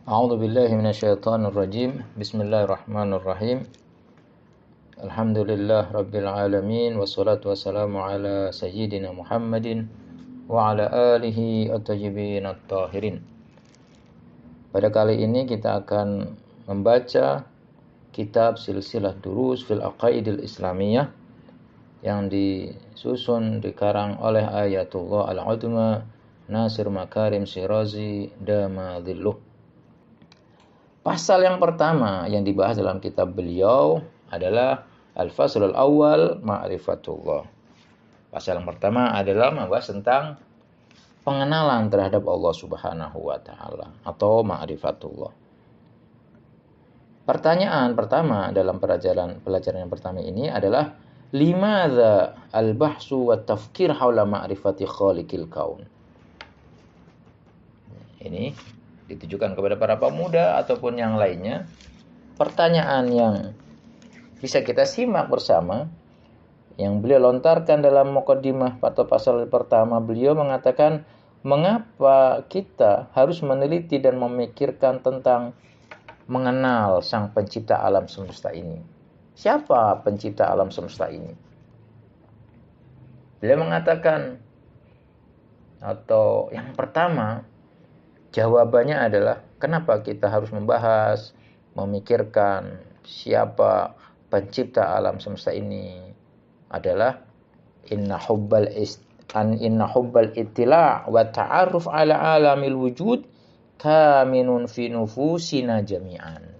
A'udzu billahi minasyaitonir rajim. Bismillahirrahmanirrahim. Alhamdulillah rabbil alamin wassalatu wassalamu ala sayyidina Muhammadin wa ala alihi at-tayyibin at-tahirin. Pada kali ini kita akan membaca kitab Silsilah Durus fil Aqaidil Islamiyah yang disusun dikarang oleh Ayatullah Al-Udma Nasir Makarim Shirazi Damadilluh. Pasal yang pertama yang dibahas dalam kitab beliau adalah Al-Faslul Awwal Ma'rifatullah. Pasal yang pertama adalah membahas tentang pengenalan terhadap Allah Subhanahu wa taala atau ma'rifatullah. Pertanyaan pertama dalam pelajaran yang pertama ini adalah limadza al-bahsu wa tafkir haula ma'rifati khaliqil kaun. Ini ditujukan kepada para pemuda ataupun yang lainnya. Pertanyaan yang bisa kita simak bersama yang beliau lontarkan dalam muqaddimah atau pasal pertama, beliau mengatakan mengapa kita harus meneliti dan memikirkan tentang mengenal sang pencipta alam semesta ini. Siapa pencipta alam semesta ini? Beliau mengatakan, atau yang pertama, jawabannya adalah kenapa kita harus membahas, memikirkan siapa pencipta alam semesta ini adalah inna hubbal ittila' wa ta'arruf ala alamil wujud kaminun fi nufusina jami'an.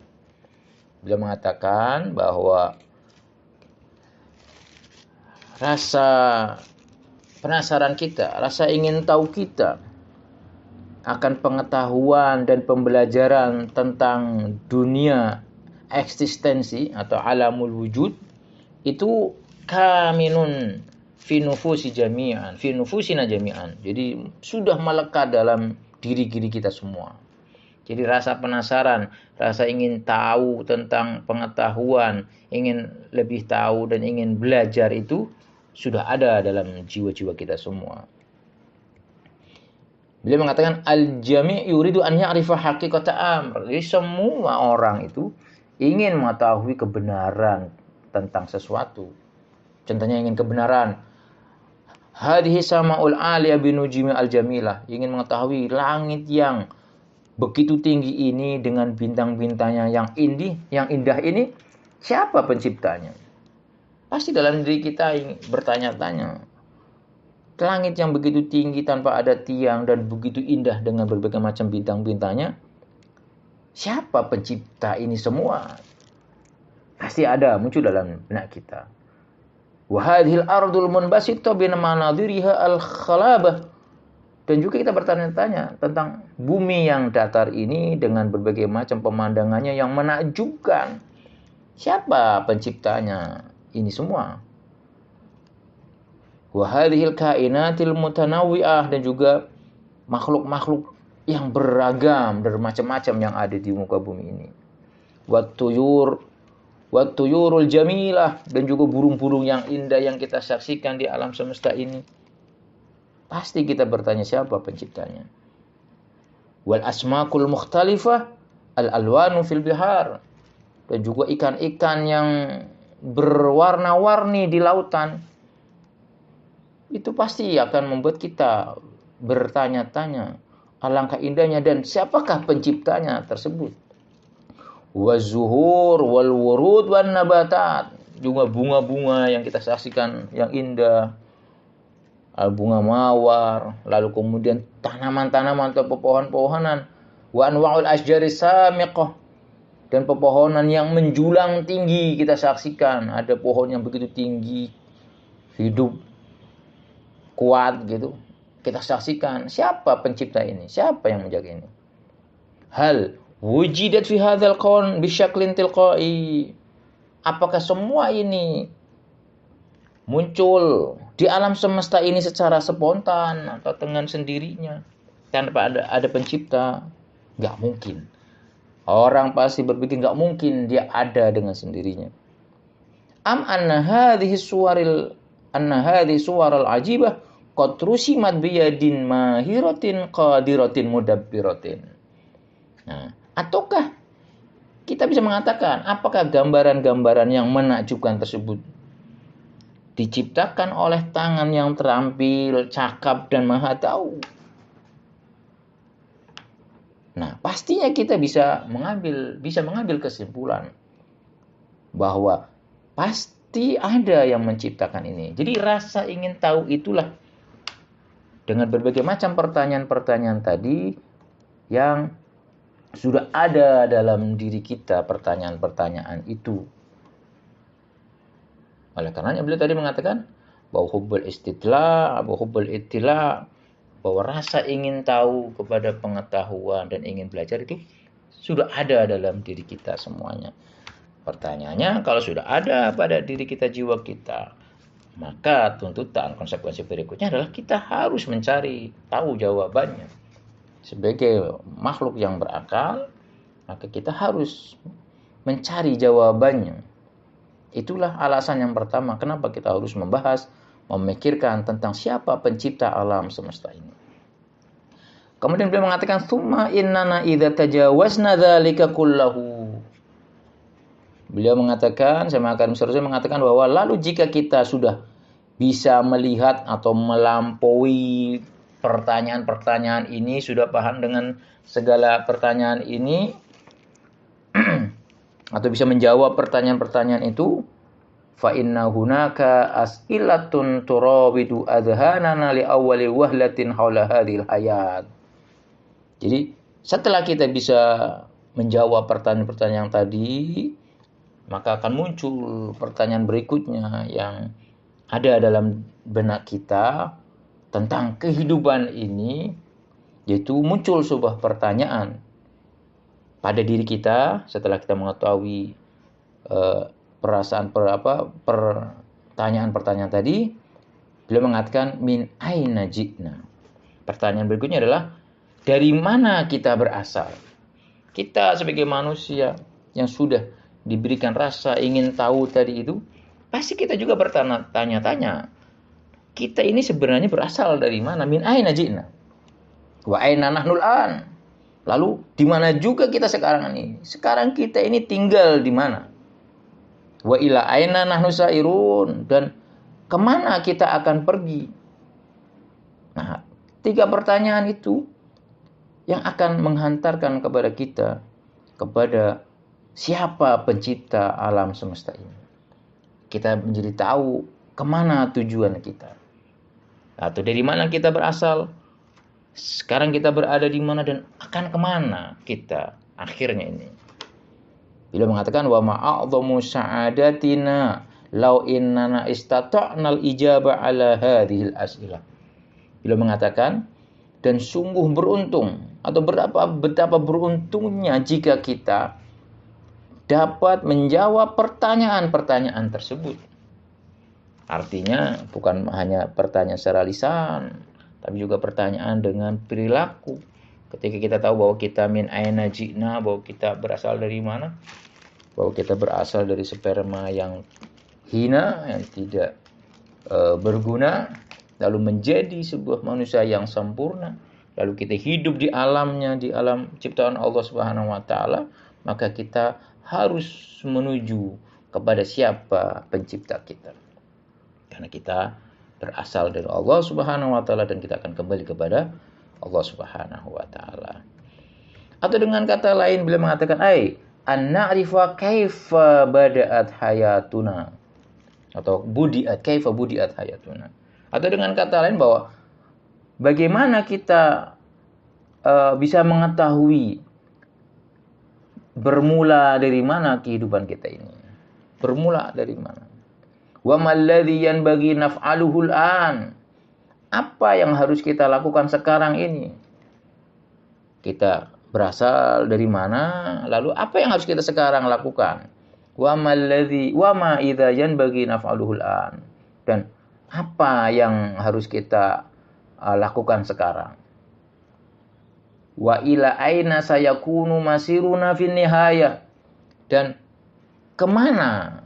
Beliau mengatakan bahwa rasa penasaran kita, rasa ingin tahu kita akan pengetahuan dan pembelajaran tentang dunia eksistensi atau alamul wujud itu kaminun fi nufusina jami'an. Jadi sudah melekat dalam diri-diri kita semua. Jadi rasa penasaran, rasa ingin tahu tentang pengetahuan, ingin lebih tahu dan ingin belajar itu sudah ada dalam jiwa-jiwa kita semua. Beliau mengatakan al-jami' yuridu an ya'rifa haqiqata amr. Jadi semua orang itu ingin mengetahui kebenaran tentang sesuatu. Contohnya ingin kebenaran. Hadhihi sama'ul 'aliyah binujumi al-jamilah. Ingin mengetahui langit yang begitu tinggi ini dengan bintang-bintangnya yang indah ini, siapa penciptanya? Pasti dalam diri kita bertanya-tanya. Langit yang begitu tinggi tanpa ada tiang dan begitu indah dengan berbagai macam bintang-bintangnya, siapa pencipta ini semua? Pasti ada muncul dalam benak kita. Wa hadhil ardul munbasitah bi manadhiriha al-khalabah. Dan juga kita bertanya-tanya tentang bumi yang datar ini dengan berbagai macam pemandangannya yang menakjubkan. Siapa penciptanya ini semua? Wa hadhil kainatil mutanawwi'ah, dan juga makhluk-makhluk yang beragam dan macam-macam yang ada di muka bumi ini. Wat tuyurul jamilah, dan juga burung-burung yang indah yang kita saksikan di alam semesta ini. Pasti kita bertanya siapa penciptanya. Wal asmakul mukhtalifah al alwanu fil bihar, dan juga ikan-ikan yang berwarna-warni di lautan. Itu pasti akan membuat kita bertanya-tanya alangkah indahnya dan siapakah penciptanya tersebut. Wazuhur wal wurud wan nabatat, juga bunga-bunga yang kita saksikan yang indah, bunga mawar, lalu kemudian tanaman-tanaman atau pepohonan-pepohonan, wa anwa'ul asjari samiqah, dan pepohonan yang menjulang tinggi kita saksikan, ada pohon yang begitu tinggi, hidup kuat gitu. Kita saksikan siapa pencipta ini, siapa yang menjaga ini. Hal wujidat fi hadzal qaun bisyaklin tilqai. Apakah semua ini muncul di alam semesta ini secara spontan atau dengan sendirinya tanpa ada pencipta? Enggak mungkin. Orang pasti berpikir enggak mungkin dia ada dengan sendirinya. Am anna hadhihi suwaral ajibah qad rusimat biyadin mahiratin qadiratin mudabbiratin. Nah, Ataukah kita bisa mengatakan apakah gambaran-gambaran yang menakjubkan tersebut diciptakan oleh tangan yang terampil, cakap dan maha tahu? Nah, pastinya kita bisa mengambil kesimpulan bahwa pasti ada yang menciptakan ini. Jadi rasa ingin tahu itulah dengan berbagai macam pertanyaan-pertanyaan tadi yang sudah ada dalam diri kita, pertanyaan-pertanyaan itu. Oleh karenanya beliau tadi mengatakan bahwa hubbul istitla, hubbul ittila, bahwa rasa ingin tahu kepada pengetahuan dan ingin belajar itu sudah ada dalam diri kita semuanya. Pertanyaannya, kalau sudah ada pada diri kita, jiwa kita, maka tuntutan konsekuensi berikutnya adalah kita harus mencari tahu jawabannya. Sebagai makhluk yang berakal, maka kita harus mencari jawabannya. Itulah alasan yang pertama kenapa kita harus membahas, memikirkan tentang siapa pencipta alam semesta ini. Kemudian beliau mengatakan, "Tsumma innana idza tajawazna dzalika kullahu." Beliau mengatakan, saya mengatakan bahwa lalu jika kita sudah bisa melihat atau melampaui pertanyaan-pertanyaan ini, sudah paham dengan segala pertanyaan ini, atau bisa menjawab pertanyaan-pertanyaan itu, fa inna hunaka as'ilatun turawidu adhanana li awwali wahlatin haula hadhil hayat. Jadi setelah kita bisa menjawab pertanyaan-pertanyaan tadi, maka akan muncul pertanyaan berikutnya yang ada dalam benak kita tentang kehidupan ini, yaitu muncul sebuah pertanyaan pada diri kita setelah kita mengetahui pertanyaan-pertanyaan tadi. Beliau mengatakan min aina ji'na. Pertanyaan berikutnya adalah dari mana kita berasal? Kita sebagai manusia yang sudah diberikan rasa ingin tahu tadi itu, pasti kita juga bertanya-tanya, kita ini sebenarnya berasal dari mana? Min aina ji'na? Wa aina nahnul an? Lalu di mana juga kita sekarang ini? Sekarang kita ini tinggal di mana? Wa ila aina nahnu sairun? Dan kemana kita akan pergi? Nah, 3 pertanyaan itu yang akan menghantarkan kepada kita kepada siapa pencipta alam semesta ini. Kita menjadi tahu kemana tujuan kita. Atau dari mana kita berasal. Sekarang kita berada di mana dan akan kemana kita akhirnya ini. Beliau mengatakan wa ma'adhamu sa'adatina law innana istata'nal ijaba ala hadhil as'ilah. Beliau mengatakan, dan sungguh beruntung atau betapa beruntungnya jika kita dapat menjawab pertanyaan-pertanyaan tersebut. Artinya bukan hanya pertanyaan secara lisan, tapi juga pertanyaan dengan perilaku. Ketika kita tahu bahwa kita min aina ji'na, bahwa kita berasal dari mana, bahwa kita berasal dari sperma yang hina, yang tidak berguna, lalu menjadi sebuah manusia yang sempurna, lalu kita hidup di alamnya, di alam ciptaan Allah Subhanahu wa taala, maka kita harus menuju kepada siapa pencipta kita. Karena kita berasal dari Allah Subhanahu wa taala dan kita akan kembali kepada Allah Subhanahu wa taala. Atau dengan kata lain beliau mengatakan an na'rifa kaifa bada'at hayatuna, atau kaifa budiat hayatuna. Atau dengan kata lain bahwa bagaimana kita bisa mengetahui bermula dari mana kehidupan kita ini. Bermula dari mana? Wa malladzi yanbaghi naf'aluhu al-an. Apa yang harus kita lakukan sekarang ini? Kita berasal dari mana? Lalu apa yang harus kita sekarang lakukan? Wa ma idza yanbaghi naf'aluhu al-an. Dan apa yang harus kita lakukan sekarang? Wa ila aina sayakunu masiruna fin nihayah. Dan kemana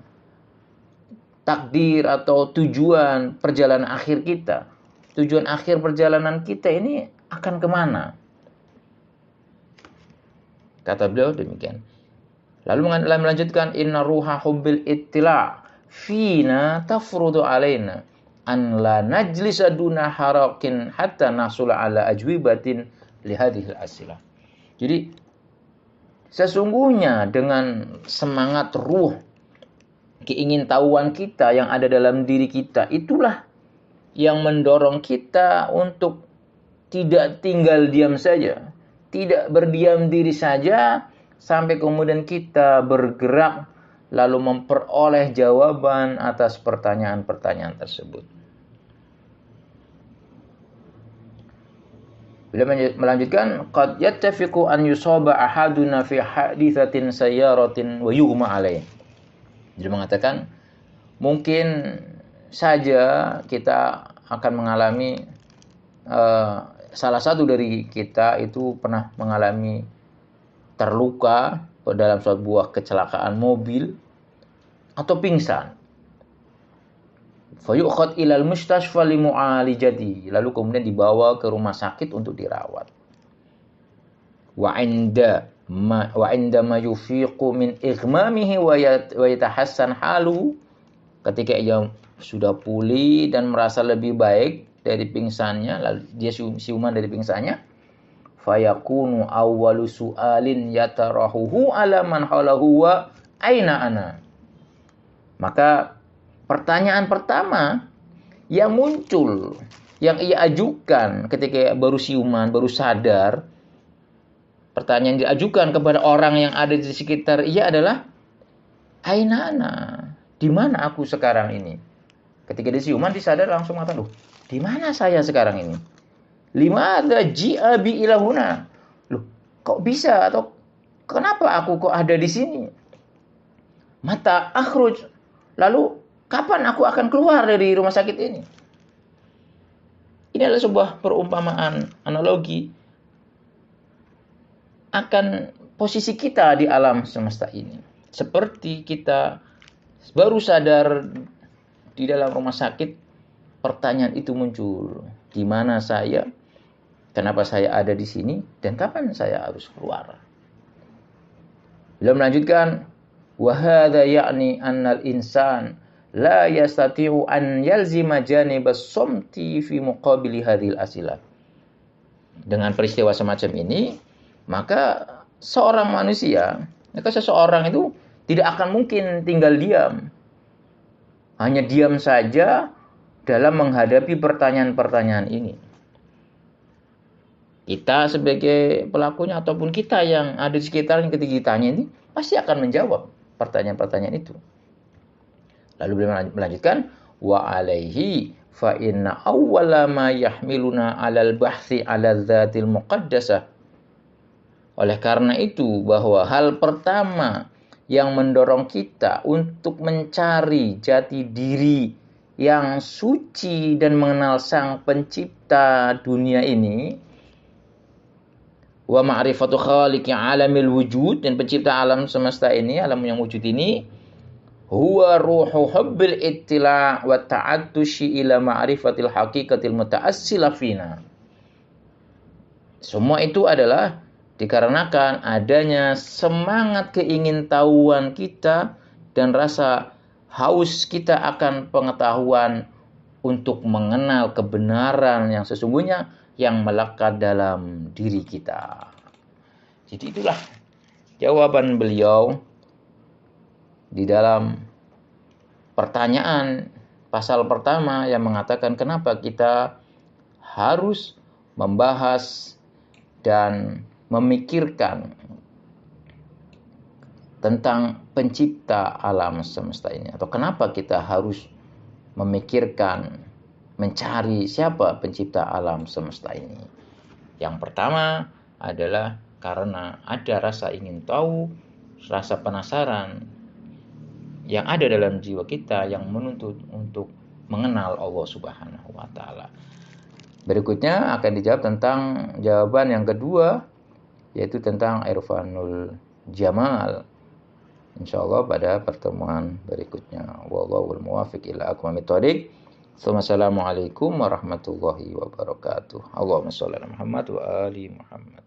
takdir atau tujuan perjalanan akhir kita? Tujuan akhir perjalanan kita ini akan kemana? Kata beliau demikian. Lalu melanjutkan, inna ruha hubbil ittila' fina tafrudu alaina an la najlisa duna harakin hatta nasula ala ajwibatin lihadihil asilah. Jadi sesungguhnya dengan semangat ruh, keingintahuan kita yang ada dalam diri kita, itulah yang mendorong kita untuk tidak tinggal diam saja, tidak berdiam diri saja, sampai kemudian kita bergerak lalu memperoleh jawaban atas pertanyaan-pertanyaan tersebut. Beliau melanjutkan, qad yattafiqu an yusaba ahaduna fi hadithatin sayyaratin wa yughma alaih. Jadi mengatakan mungkin saja kita akan mengalami salah satu dari kita itu pernah mengalami terluka dalam suatu buah kecelakaan mobil atau pingsan. Fayu'khad ilal mustashfa limu'alijati, lalu kemudian dibawa ke rumah sakit untuk dirawat. Wa inda ma yufiqu min ighmamihi wa yatahassan halu, ketika ia sudah pulih dan merasa lebih baik dari pingsannya, lalu dia siuman dari pingsannya, fayakunu awwalu su'alin yatarahuhu ala man hawlahu wa aina ana. Maka pertanyaan pertama yang muncul, yang ia ajukan ketika baru siuman, baru sadar, pertanyaan yang diajukan kepada orang yang ada di sekitar ia adalah, aina ana, di mana aku sekarang ini? Ketika dia siuman, dia sadar langsung mengatakan, di mana saya sekarang ini? Limadza ji'a bi ilahuna? Loh, kok bisa, atau kenapa aku kok ada di sini? Mata akhruj, lalu kapan aku akan keluar dari rumah sakit ini? Ini adalah sebuah perumpamaan, analogi akan posisi kita di alam semesta ini. Seperti kita baru sadar di dalam rumah sakit, pertanyaan itu muncul. Di mana saya? Kenapa saya ada di sini? Dan kapan saya harus keluar? Beliau melanjutkan, wa hadza ya'ni annal insan la yastati'u an yalzima janibas somti fi muqabili hadhil asilah. Dengan peristiwa semacam ini, maka seorang manusia, maka seseorang itu tidak akan mungkin tinggal diam. Hanya diam saja dalam menghadapi pertanyaan-pertanyaan ini. Kita sebagai pelakunya ataupun kita yang ada di sekitarnya ketika ditanya ini pasti akan menjawab pertanyaan-pertanyaan itu. Lalu beliau melanjutkan, wa alaihi fa inna awwala ma yahmiluna 'alal bahthi 'ala dzatil muqaddasah. Oleh karena itu, bahwa hal pertama yang mendorong kita untuk mencari jati diri yang suci dan mengenal Sang Pencipta dunia ini, wa ma'rifatu khaliqi alamil wujud, dan pencipta alam semesta ini, alam yang wujud ini, huwa ruhu hubbil ittila' wa ta'attushi ila ma'rifatil haqiqatil muta'assila fina. Semua itu adalah dikarenakan adanya semangat keingintahuan kita dan rasa haus kita akan pengetahuan untuk mengenal kebenaran yang sesungguhnya yang melekat dalam diri kita. Jadi itulah jawaban beliau di dalam pertanyaan pasal pertama yang mengatakan kenapa kita harus membahas dan memikirkan tentang pencipta alam semesta ini, atau kenapa kita harus memikirkan, mencari siapa pencipta alam semesta ini. Yang pertama adalah karena ada rasa ingin tahu, rasa penasaran yang ada dalam jiwa kita yang menuntut untuk mengenal Allah Subhanahu wa taala. Berikutnya akan dijawab tentang jawaban yang kedua, yaitu tentang irfanul jamal. Insyaallah pada pertemuan berikutnya. Wallahul muwaffiq ila aqwamit thoriq. Wassalamualaikum warahmatullahi wabarakatuh. Allahumma shalli ala Muhammad wa ali Muhammad.